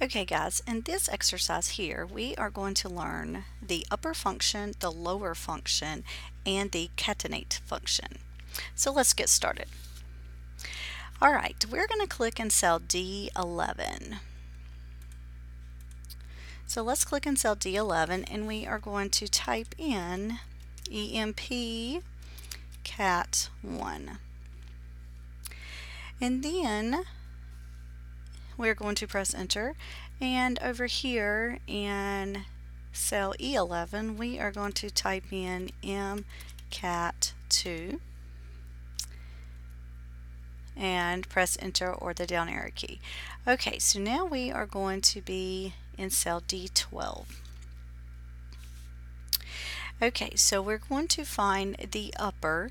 Okay guys, in this exercise here, we are going to learn the upper function, the lower function, and the catenate function. So let's get started. Alright, we're going to click in cell D11. So let's click in cell D11 and we are going to type in EMP cat 1. And then we're going to press enter, and over here in cell E11 we are going to type in MCAT2 and press enter or the down arrow key. Okay, so now we are going to be in cell D12. Okay, so we're going to find the upper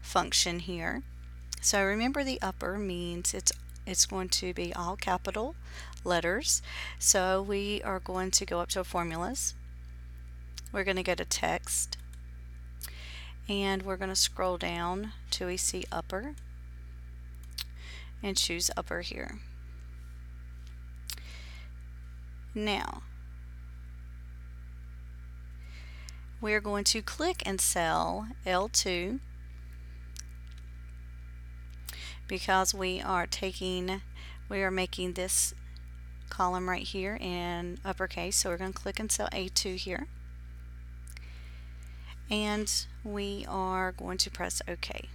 function here. So remember, the upper means it's going to be all capital letters. So we are going to go up to formulas. We're going to go to text, and we're going to scroll down till we see upper and choose upper here. Now we're going to click in cell L2 because we are making this column right here in uppercase, so we're going to click in cell A2 here, and we are going to press OK.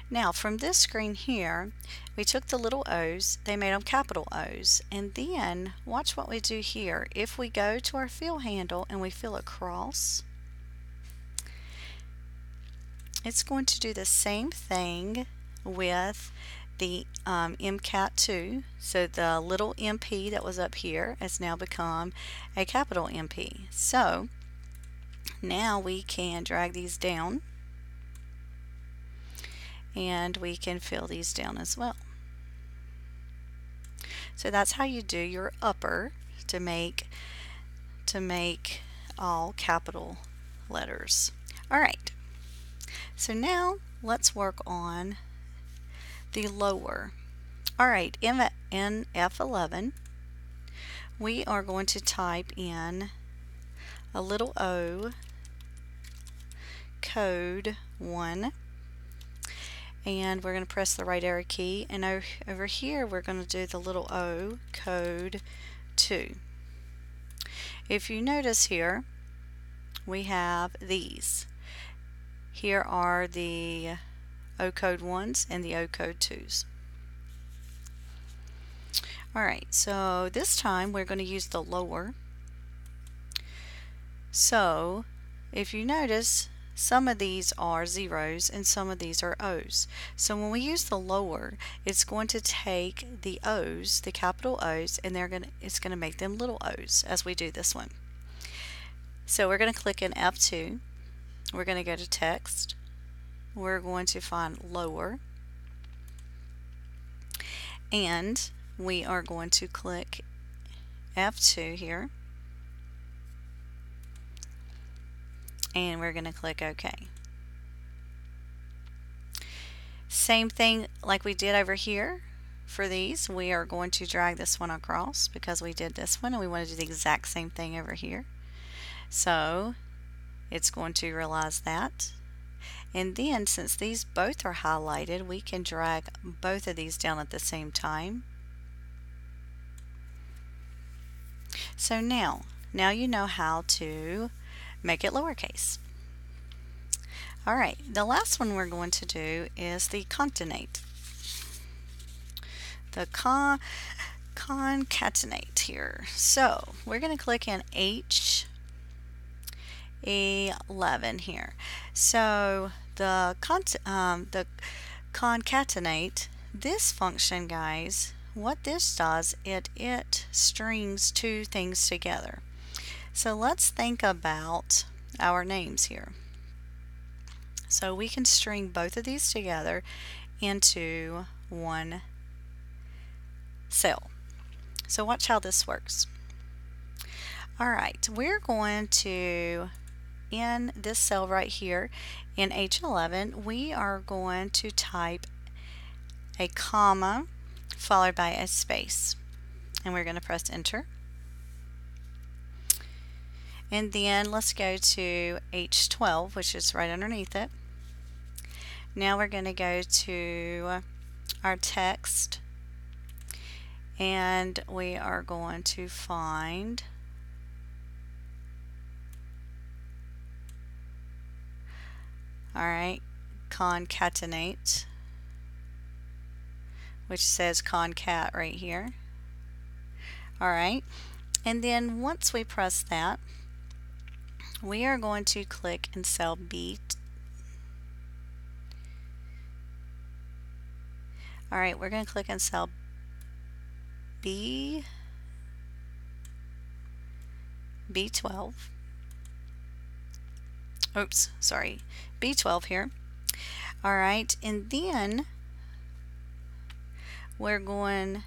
Now from this screen here, we took the little O's, they made them capital O's, and then watch what we do here. If we go to our fill handle and we fill a cross, it's going to do the same thing with the MCAT2. So the little MP that was up here has now become a capital MP. So now we can drag these down and we can fill these down as well. So that's how you do your upper to make all capital letters. Alright, so now let's work on the lower. Alright, in F11 we are going to type in a little O, code 1, and we're going to press the right arrow key, and over here we're going to do the little O, code 2. If you notice here, we have these. Here are the O code 1s and the O code 2s. Alright, so this time we're going to use the lower. So if you notice, some of these are zeros and some of these are O's. So when we use the lower, it's going to take the O's, the capital O's, and it's going to make them little O's as we do this one. So we're going to click in F2. We're going to go to text. We're going to find lower, and we are going to click F2 here, and we're going to click OK. Same thing like we did over here. For these, we are going to drag this one across because we did this one, and we want to do the exact same thing over here. So it's going to realize that. And then since these both are highlighted, we can drag both of these down at the same time. So now you know how to make it lowercase. Alright, the last one we're going to do is the concatenate. The concatenate here. So we're going to click in H11 here. So the concatenate, this function, guys, what this does, it strings two things together. So let's think about our names here. So we can string both of these together into one cell. So watch how this works. Alright, we're going to, in this cell right here in H11, we are going to type a comma followed by a space. And we're going to press enter. And then let's go to H12, which is right underneath it. Now we're going to go to our text, and we are going to find concatenate, which says concat right here. Alright, and then once we press that, we are going to click in cell B. Alright, we're going to click in cell B12. Oops, sorry, B12 here. Alright, and then we're going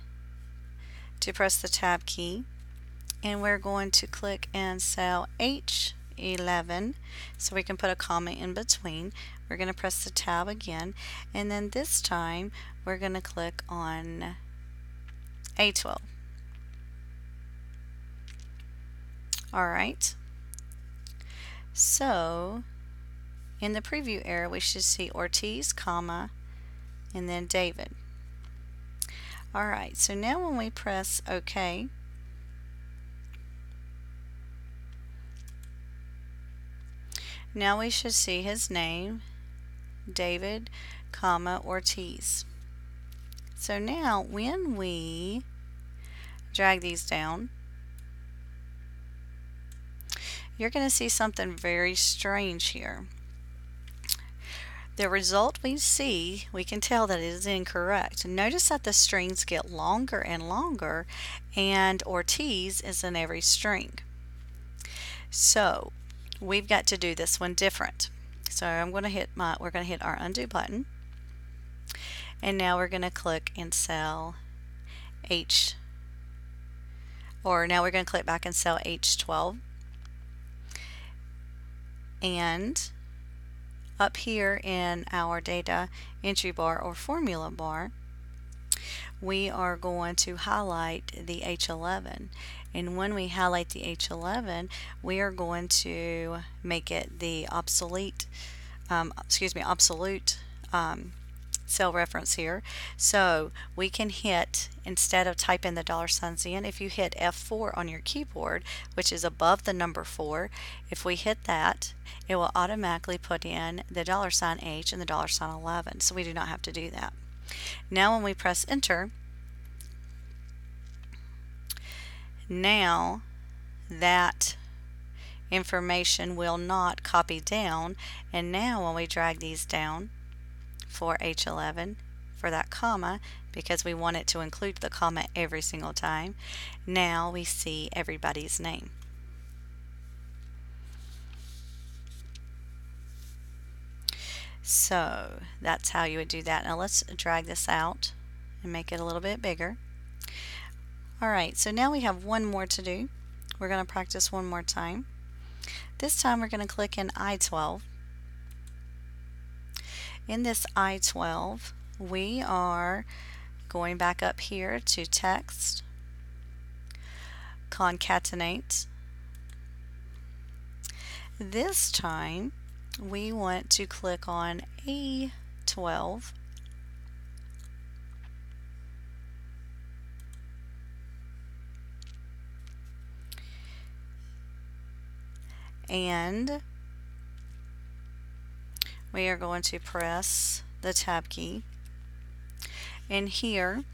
to press the tab key, and we're going to click in cell H11 so we can put a comma in between. We're going to press the tab again, and then this time we're going to click on A12. Alright, so in the preview area we should see Ortiz, comma, and then David. Alright, so now when we press OK, now we should see his name, David, comma, Ortiz. So now when we drag these down, you're going to see something very strange here. The result we see, we can tell that it is incorrect. Notice that the strings get longer and longer, and Ortiz is in every string. So we've got to do this one different. So we're going to hit our undo button, and now we're going to click in cell now we're going to click back in cell H12, and up here in our data entry bar or formula bar, we are going to highlight the H11, and when we highlight the H11, we are going to make it the absolute cell reference here. So we can hit, instead of typing the $signs in, if you hit F4 on your keyboard, which is above the number 4, if we hit that, it will automatically put in the $sign H and the $sign 11, so we do not have to do that. Now when we press enter, now that information will not copy down, and now when we drag these down for H11, for that comma, because we want it to include the comma every single time, now we see everybody's name. So that's how you would do that. Now let's drag this out and make it a little bit bigger. Alright, so now we have one more to do. We're going to practice one more time. This time we're going to click in I12. In this I12, we are going back up here to text, concatenate. This time we want to click on A12, and we are going to press the tab key, and here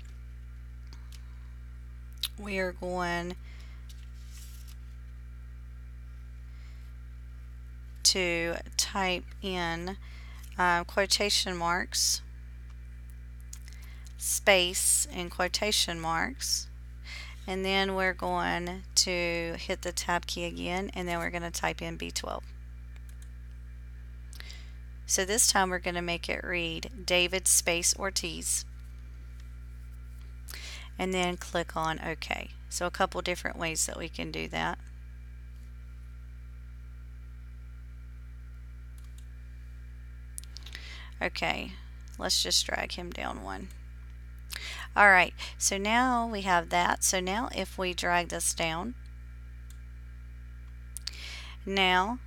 we are going to type in quotation marks, space, and quotation marks, and then we're going to hit the tab key again, and then we're going to type in B12. So this time we're going to make it read David space Ortiz, and then click on OK. So a couple different ways that we can do that. Okay, let's just drag him down one. All right, so now we have that. So now if we drag this down, now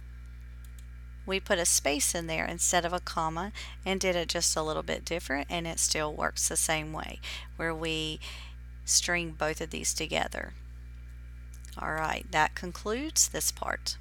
we put a space in there instead of a comma and did it just a little bit different, and it still works the same way where we string both of these together. All right, that concludes this part.